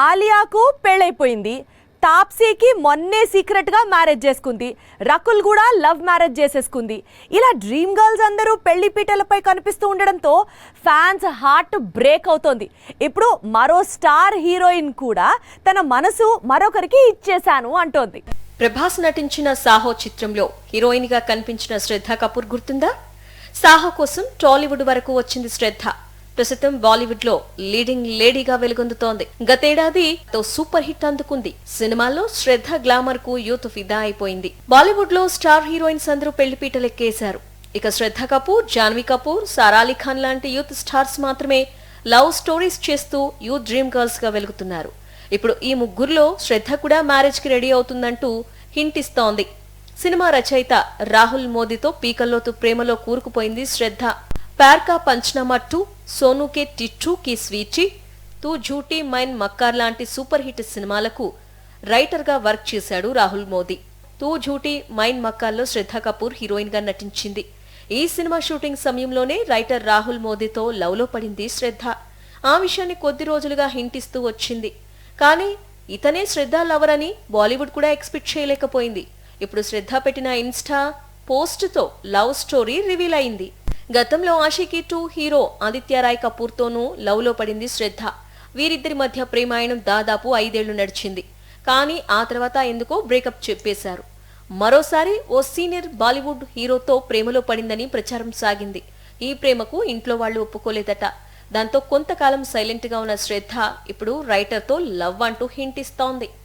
ఆలియాకు పెళ్ళైపోయింది. తాప్సీకి మొన్నే సీక్రెట్ గా మ్యారేజ్ చేసుకుంది. రకుల్ కూడా లవ్ మ్యారేజ్ చేసేసుకుంది. ఇలా డ్రీమ్ గర్ల్స్ అందరూ పెళ్లి పీటలపై కనిపిస్తూ ఉండడంతో ఫ్యాన్స్ హార్ట్ బ్రేక్ అవుతోంది. ఇప్పుడు మరో స్టార్ హీరోయిన్ కూడా తన మనసు మరొకరికి ఇచ్చేశాను అంటోంది. ప్రభాస్ నటించిన సాహో చిత్రంలో హీరోయిన్ గా కనిపించిన శ్రద్ధ కపూర్ గుర్తుందా? సాహో కోసం టాలీవుడ్ వరకు వచ్చింది శ్రద్ధ. ప్రస్తుతం బాలీవుడ్ లో లీడింగ్ లేడీగా వెలుగొందుతోంది. గతేడాది సూపర్ హిట్ అందుకుంది. సినిమాల్లో శ్రద్ధ గ్లామర్ కు యూత్ ఫిదా అయిపోయింది. బాలీవుడ్ లో స్టార్ హీరోయిన్స్ అందరూ పెళ్లిపీటలెక్కేశారు. ఇక శ్రద్ధ కపూర్, జాన్వీ కపూర్, సారా అలీ ఖాన్ లాంటి యూత్ స్టార్స్ మాత్రమే లవ్ స్టోరీస్ చేస్తూ యూత్ డ్రీమ్ గర్ల్స్ గా వెలుగుతున్నారు. ఇప్పుడు ఈ ముగ్గురులో శ్రద్ధ కూడా మ్యారేజ్ కి రెడీ అవుతుందంటూ హింట్ ఇస్తోంది. సినిమా రచయిత రాహుల్ మోదీతో పీకల్లోతు ప్రేమలో కూరుకుపోయింది శ్రద్ధ. ప్యార్ కా పంచనామా 2, సోనూ కే టిట్టూ కి స్వీటీ, తూ ఝూటీ మైన్ మక్కార్ లాంటి సూపర్ హిట్ సినిమాలకు రైటర్ గా వర్క్ చేశాడు రాహుల్ మోదీ. తూ ఝూటీ మైన్ మక్కార్లో శ్రద్ధ కపూర్ హీరోయిన్ గా నటించింది. ఈ సినిమా షూటింగ్ సమయంలోనే రైటర్ రాహుల్ మోదీతో లవ్ లో పడింది శ్రద్ధ. ఆ విషయాన్ని కొద్ది రోజులుగా హింట్ ఇస్తూ వచ్చింది. కానీ ఇతనే శ్రద్ధ లవర్ అని బాలీవుడ్ కూడా ఎక్స్పెక్ట్ చేయలేకపోయింది. ఇప్పుడు శ్రద్ధ పెట్టిన ఇన్స్టా పోస్ట్ తో లవ్ స్టోరీ రివీల్ అయింది. గతంలో ఆషికీ 2 హీరో ఆదిత్య రాయ్ కపూర్ తోనూ లవ్ లో పడింది శ్రద్ధ. వీరిద్దరి మధ్య ప్రేమాయణం దాదాపు 5 ఏళ్లు నడిచింది. కానీ ఆ తర్వాత ఎందుకో బ్రేకప్ చెప్పేశారు. మరోసారి ఓ సీనియర్ బాలీవుడ్ హీరోతో ప్రేమలో పడిందని ప్రచారం సాగింది. ఈ ప్రేమకు ఇంట్లో వాళ్లు ఒప్పుకోలేదట. దాంతో కొంతకాలం సైలెంట్ గా ఉన్న శ్రద్ధ ఇప్పుడు రైటర్ తో లవ్ అంటూ హింట్ ఇస్తోంది.